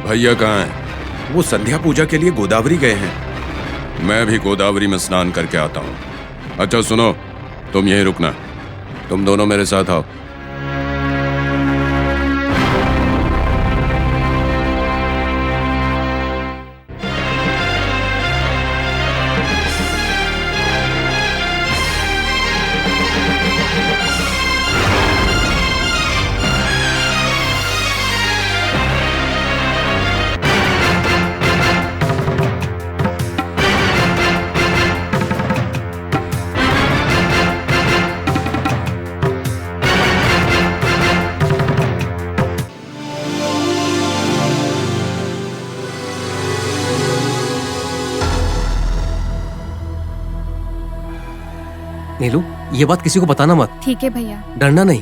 भैया कहाँ हैं? वो संध्या पूजा के लिए गोदावरी गए हैं। मैं भी गोदावरी में स्नान करके आता हूँ। अच्छा सुनो, तुम यहीं रुकना, तुम दोनों मेरे साथ आओ। नीलू, ये बात किसी को बताना मत। ठीक है भैया। डरना नहीं।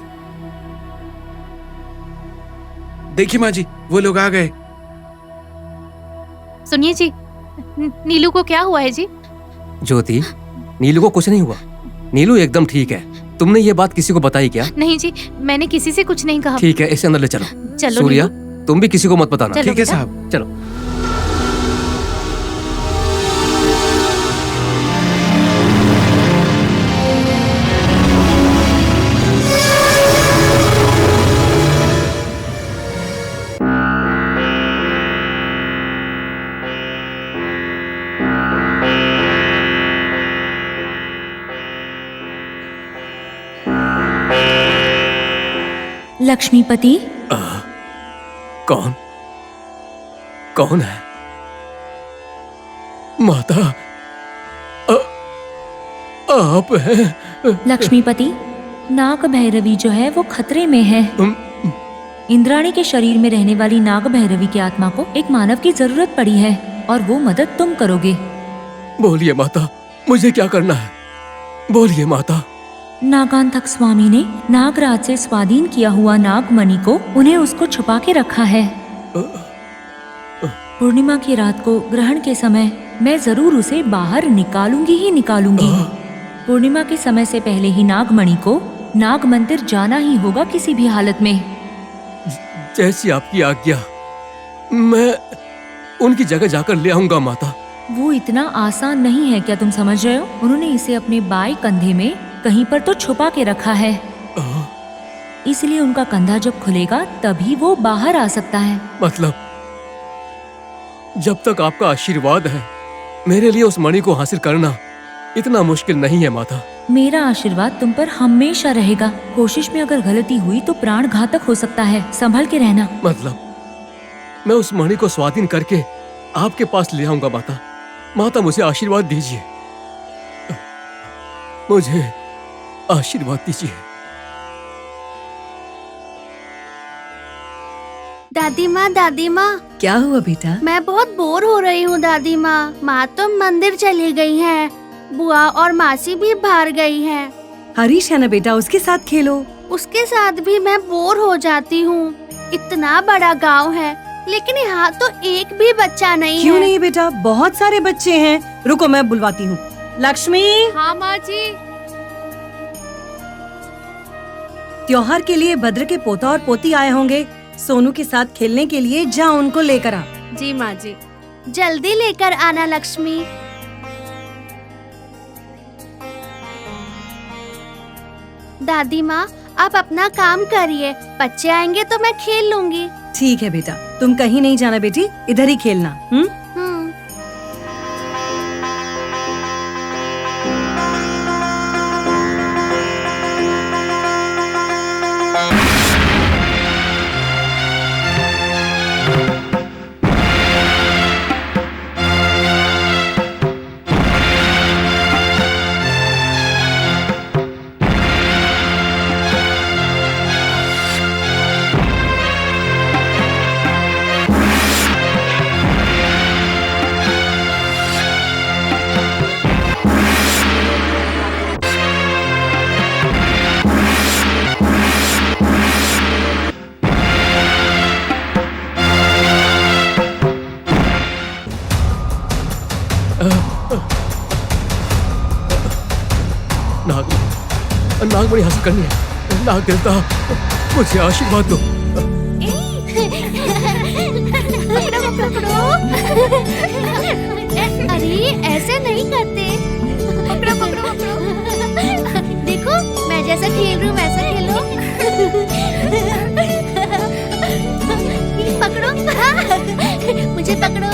देखिए माँ जी, वो लोग आ गए। सुनिए जी, नीलू को क्या हुआ है जी? ज्योति, नीलू को कुछ नहीं हुआ। नीलू एकदम ठीक है। तुमने ये बात किसी को बताई क्या? नहीं जी, मैंने किसी से कुछ नहीं कहा। ठीक है, इसे अंदर ले चलो। चलो सूर्या, तुम भी किसी को मत बताना। चलो ठीक है बेटा। साहब। चलो। लक्ष्मीपति, कौन? कौन है? माता, आप हैं? लक्ष्मीपति, नाग भैरवी जो है वो खतरे में है। इंद्राणी के शरीर में रहने वाली नाग भैरवी की आत्मा को एक मानव की जरूरत पड़ी है और वो मदद तुम करोगे। बोलिए माता, मुझे क्या करना है? बोलिए माता। नागांतक स्वामी ने नागराज से स्वाधीन किया हुआ नागमणि को उन्हें उसको छुपा के रखा है। पूर्णिमा की रात को ग्रहण के समय मैं जरूर उसे बाहर निकालूंगी ही निकालूंगी। पूर्णिमा के समय से पहले ही नागमणि को नाग मंदिर जाना ही होगा किसी भी हालत में। जैसी आपकी आज्ञा, मैं उनकी जगह जाकर ले आऊंगा माता। वो इतना आसान नहीं है क्या तुम समझ रहे हो? उन्होंने इसे अपने बाएं कंधे में कहीं पर तो छुपा के रखा है, इसलिए उनका कंधा जब खुलेगा तभी वो बाहर आ सकता है। मतलब जब तक आपका आशीर्वाद है, मेरे लिए उस मणि को हासिल करना इतना मुश्किल नहीं है माता। मेरा आशीर्वाद तुम पर हमेशा रहेगा। कोशिश में अगर गलती हुई तो प्राण घातक हो सकता है, संभल के रहना। मतलब मैं उस मणि को स्वाधीन करके आपके पास ले आऊंगा माता। माता, मुझे आशीर्वाद दीजिए, मुझे आशीर्वाद दीजिए। दादी माँ, क्या हुआ बेटा? मैं बहुत बोर हो रही हूँ दादी माँ। माँ तो मंदिर चली गई हैं, बुआ और मासी भी बाहर गई हैं। हरीश है ना बेटा, उसके साथ खेलो। उसके साथ भी मैं बोर हो जाती हूँ। इतना बड़ा गांव है, लेकिन यहाँ तो एक भी बच्चा नहीं क्यों है। नहीं बेटा, बहुत सारे बच्चे हैं। रुको, मैं बुलवाती हूँ। लक्ष्मी, हाँ माँ जी। त्योहार के लिए भद्र के पोता और पोती आए होंगे। सोनू के साथ खेलने के लिए जा, उनको लेकर आ। जी माँ जी। जल्दी लेकर आना लक्ष्मी। दादी माँ, आप अपना काम करिए, बच्चे आएंगे तो मैं खेल लूंगी। ठीक है बेटा, तुम कहीं नहीं जाना बेटी, इधर ही खेलना। नागमणि हासिल करनी है। नाग देवता, मुझे आशीर्वाद दो। पकड़ो अरे ऐसे नहीं करते। पकड़ो पकड़ो पकड़ो। देखो मैं जैसा खेल रही हूँ वैसा खेलो। पकड़ो मुझे पकड़ो।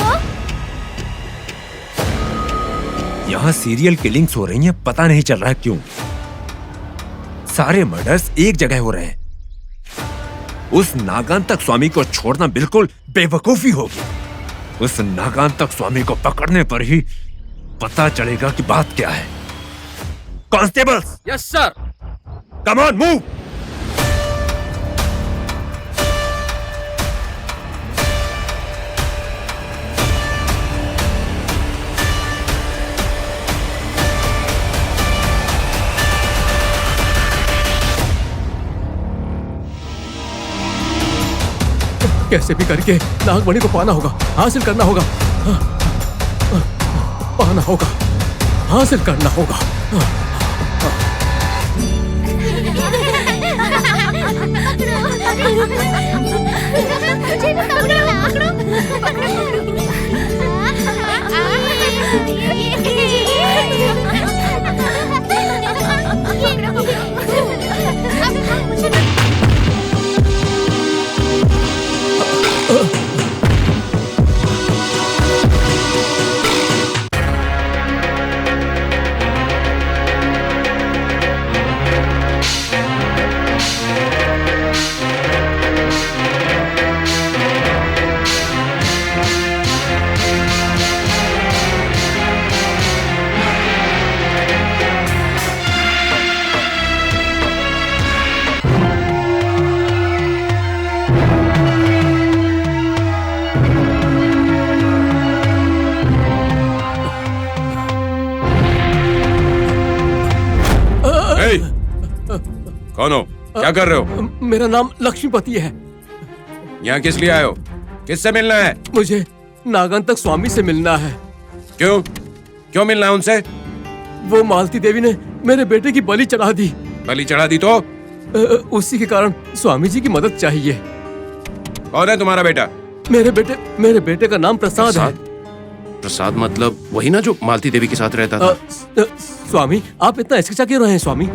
यहाँ सीरियल किलिंग्स हो रही हैं, पता नहीं चल रहा है क्यों। सारे मर्डर्स एक जगह हो रहे हैं। उस नागांतक स्वामी को छोड़ना बिल्कुल बेवकूफी होगी। उस नागांतक स्वामी को पकड़ने पर ही पता चलेगा कि बात क्या है। Constables, yes sir. Come on move. कैसे भी करके नागमणि को पाना होगा, हासिल करना होगा। पाना होगा, हासिल करना होगा। कौन हो? क्या कर रहे हो? मेरा नाम लक्ष्मीपति है। यहाँ किस लिए आए हो? किससे मिलना है? मुझे नागांतक स्वामी से मिलना है। क्यों? क्यों मिलना है उनसे? वो मालती देवी ने मेरे बेटे की बलि चढ़ा दी। बलि चढ़ा दी तो? उसी के कारण स्वामी जी की मदद चाहिए। कौन है तुम्हारा बेटा? मेरे बेटे का नाम प्रसाद है। प्रसाद मतलब वही ना जो मालती देवी के साथ रहता था? स्वामी आप इतना हिचकिचा क्यों रहे हैं स्वामी?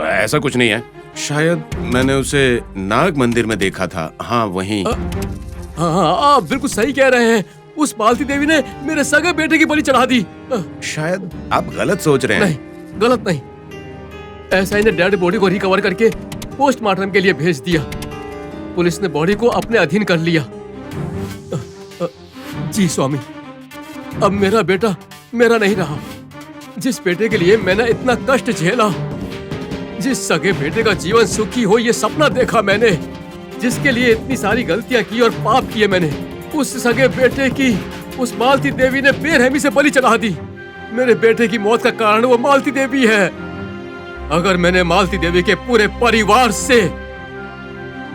ऐसा कुछ नहीं है। शायद मैंने उसे नाग मंदिर में देखा था। हाँ वहीं। हाँ आप बिल्कुल सही कह रहे हैं। उस मालती देवी ने मेरे सगे बेटे की बलि चढ़ा दी। शायद आप गलत सोच रहे हैं। नहीं, गलत नहीं। एसआई ने डेड बॉडी को रिकवर करके पोस्टमार्टम के लिए भेज दिया। पुलिस ने बॉडी को अपने अधीन कर लिया। जी स्वामी, अब मेरा बेटा मेरा नहीं रहा। जिस बेटे के लिए मैंने इतना कष्ट झेला, जिस सगे बेटे का जीवन सुखी हो ये सपना देखा मैंने, जिसके लिए इतनी सारी गलतियां की और पाप किए मैंने, उस सगे बेटे की उस मालती देवी ने बेरहमी से बलि चढ़ा दी। मेरे बेटे की मौत का कारण वो मालती देवी है। अगर मैंने मालती देवी के पूरे परिवार से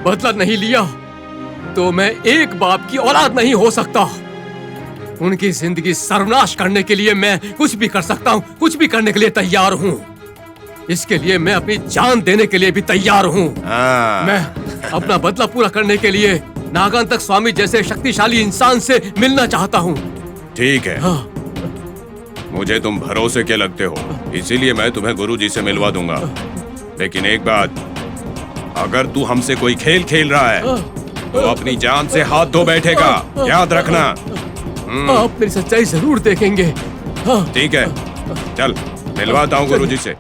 बदला नहीं लिया तो मैं एक बाप की औलाद नहीं हो सकता। उनकी जिंदगी सर्वनाश करने के लिए मैं कुछ भी कर सकता हूँ, कुछ भी करने के लिए तैयार हूँ। इसके लिए मैं अपनी जान देने के लिए भी तैयार हूँ। मैं अपना बदला पूरा करने के लिए नागांतक स्वामी जैसे शक्तिशाली इंसान से मिलना चाहता हूँ। ठीक है। हाँ। मुझे तुम भरोसे के लगते हो, इसीलिए मैं तुम्हें गुरुजी से मिलवा दूंगा। लेकिन एक बात, अगर तू हमसे कोई खेल खेल रहा है तो अपनी जान से हाथ धो बैठेगा, याद रखना। आप मेरी सच्चाई जरूर देखेंगे। हाँ। ठीक है, चल मिलवाता हूँ गुरुजी से।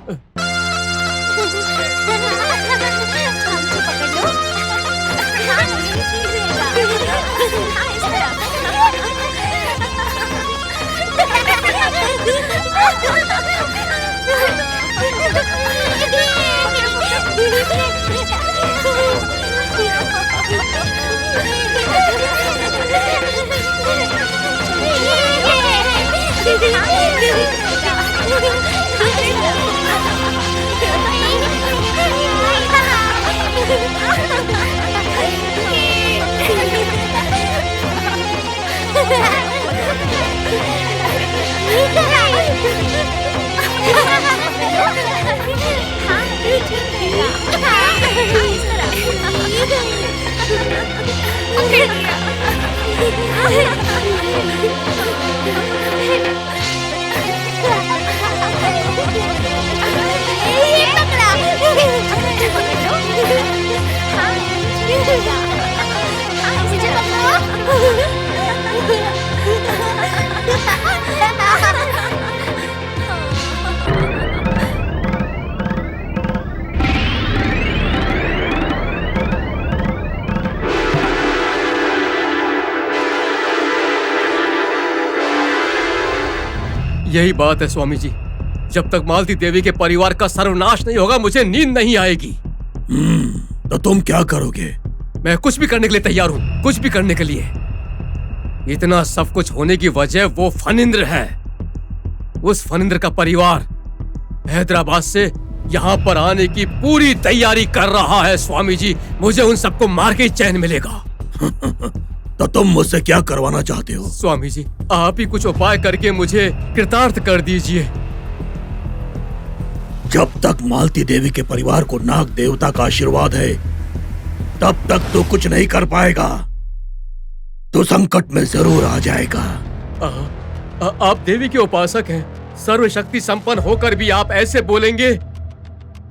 हाँ यही बात है स्वामी जी, जब तक मालती देवी के परिवार का सर्वनाश नहीं होगा मुझे नींद नहीं आएगी। तो तुम क्या करोगे? मैं कुछ भी करने के लिए तैयार हूँ, कुछ भी करने के लिए। इतना सब कुछ होने की वजह वो फनिंद्र है। उस फनिंद्र का परिवार हैदराबाद से यहाँ पर आने की पूरी तैयारी कर रहा है स्वामी जी। मुझे उन सबको मार के ही चैन मिलेगा। तो तुम मुझसे क्या करवाना चाहते हो? स्वामी जी, आप ही कुछ उपाय करके मुझे कृतार्थ कर दीजिए। जब तक मालती देवी के परिवार को नाग देवता का आशीर्वाद है तब तक तो कुछ नहीं कर पाएगा। तो संकट में जरूर आ जाएगा। आप देवी के उपासक हैं, सर्वशक्ति संपन्न होकर भी आप ऐसे बोलेंगे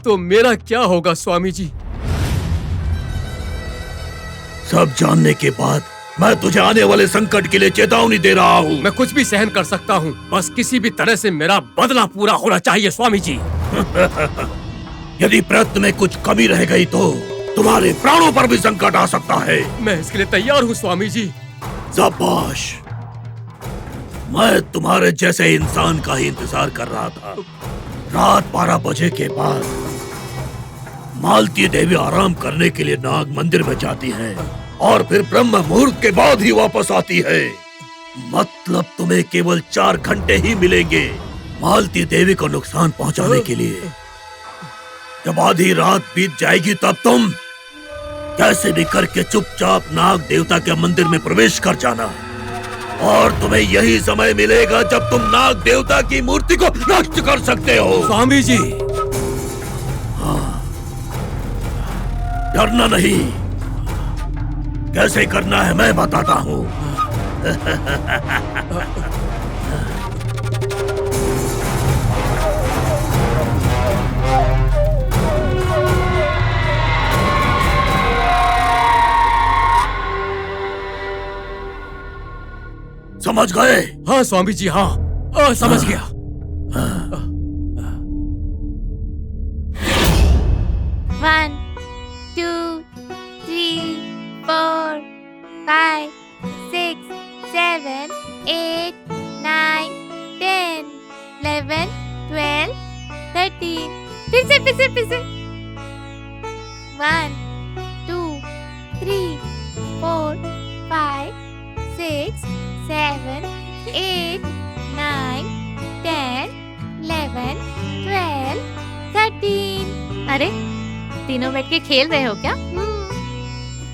तो मेरा क्या होगा स्वामी जी? सब जानने के बाद मैं तुझे आने वाले संकट के लिए चेतावनी दे रहा हूँ। मैं कुछ भी सहन कर सकता हूँ, बस किसी भी तरह से मेरा बदला पूरा होना चाहिए स्वामी जी। यदि प्रयत्न में कुछ कमी रह गई तो तुम्हारे प्राणों पर भी संकट आ सकता है। मैं इसके लिए तैयार हूँ स्वामी जी। शाबाश, मैं तुम्हारे जैसे इंसान का ही इंतजार कर रहा था। रात 12 बजे के बाद मालती देवी आराम करने के लिए नाग मंदिर में जाती है और फिर ब्रह्म मुहूर्त के बाद ही वापस आती है। मतलब तुम्हें केवल 4 घंटे ही मिलेंगे मालती देवी को नुकसान पहुंचाने के लिए। जब आधी रात बीत जाएगी तब तुम कैसे भी करके चुपचाप नाग देवता के मंदिर में प्रवेश कर जाना और तुम्हें यही समय मिलेगा जब तुम नाग देवता की मूर्ति को नष्ट कर सकते हो। स्वामी जी, डरना नहीं, कैसे करना है मैं बताता हूँ। समझ गए? हाँ स्वामी जी, हाँ समझ गया। 1 2 3 4 5 6 7 8 9 10 11 12 13 फिर से 1 2 3 4 5 6 7 8 9 10 11 12 13। अरे तीनों बैठ के खेल रहे हो क्या?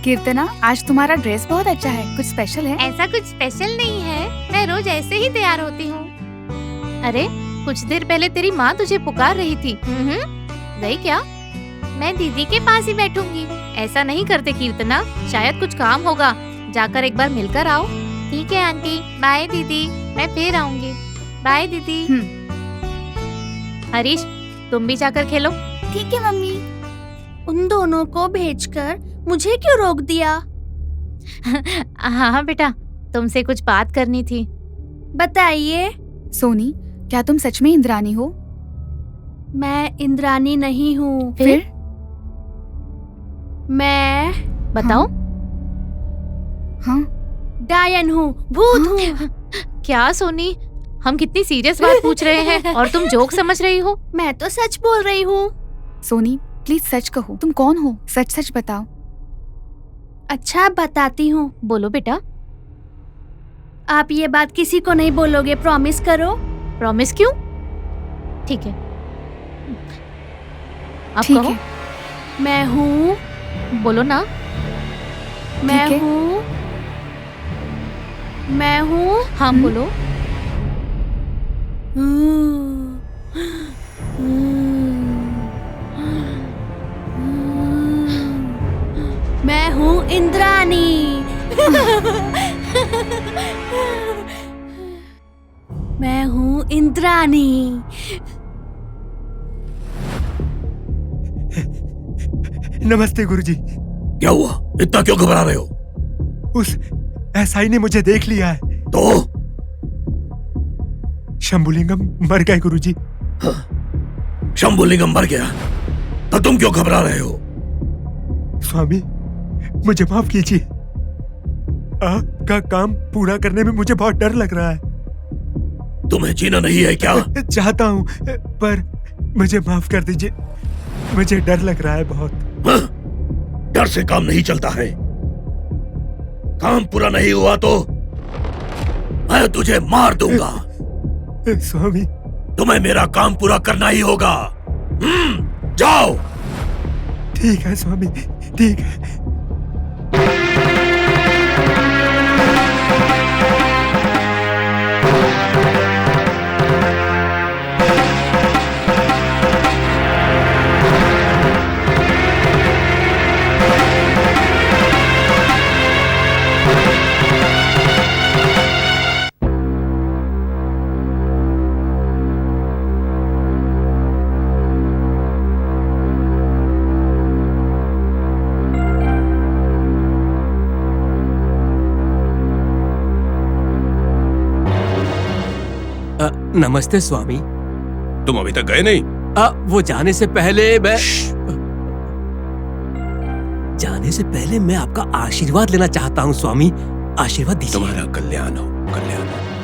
कीर्तना, आज तुम्हारा ड्रेस बहुत अच्छा है। कुछ स्पेशल है? ऐसा कुछ स्पेशल नहीं है, मैं रोज ऐसे ही तैयार होती हूँ। अरे कुछ देर पहले तेरी माँ तुझे पुकार रही थी। गई क्या? मैं दीदी के पास ही बैठूंगी। ऐसा नहीं करते कीर्तना, शायद कुछ काम होगा, जाकर एक बार मिलकर आओ। ठीक है आंटी, बाय दीदी, मैं फिर आऊंगी। बाय दीदी। हरीश, तुम भी जाकर खेलो। ठीक है मम्मी। उन दोनों को भेजकर मुझे क्यों रोक दिया? हाँ बेटा, तुमसे कुछ बात करनी थी। बताइए। सोनी, क्या तुम सच में इंद्रानी हो? मैं इंद्रानी नहीं हूँ। फिर? मैं बताओ। हाँ? डायन हूँ, भूत हूँ। क्या सोनी, हम कितनी सीरियस बात पूछ रहे हैं और तुम जोक समझ रही हो? मैं तो सच बोल रही हूँ। सोनी, प्लीज सच कहो, तुम कौन हो? सच सच बताओ। अच्छा बताती हूँ। बोलो बेटा। आप ये बात किसी को नहीं बोलोगे, प्रॉमिस करो। प्रॉमिस क्यों? ठीक है, अब ठीक कहो। है। मैं हूँ। बोलो ना। मैं ठीक है। हूँ। मैं हूँ। हाँ बोलो। मैं हूँ इंद्रानी। मैं हूँ इंद्रानी। नमस्ते गुरुजी। क्या हुआ? इतना क्यों घबरा रहे हो? उस एसआई ने मुझे देख लिया है। तो शंभुलिंगम मर गए गुरुजी। शंभुलिंगम मर गया तो तुम क्यों घबरा रहे हो? स्वामी, मुझे माफ कीजिए। आपका काम पूरा करने में मुझे बहुत डर लग रहा है। तुम्हें जीना नहीं है क्या? चाहता हूँ, पर मुझे माफ कर दीजिए। मुझे डर लग रहा है बहुत। हाँ? डर से काम नहीं चलता है। काम पूरा नहीं हुआ तो मैं तुझे मार दूंगा। स्वामी, तुम्हें मेरा काम पूरा करना ही होगा। जाओ। ठीक है स्वामी, ठीक है। नमस्ते स्वामी। तुम अभी तक गए नहीं? वो जाने से पहले मैं आपका आशीर्वाद लेना चाहता हूँ स्वामी। आशीर्वाद दीजिए। तुम्हारा कल्याण हो, कल्याण हो।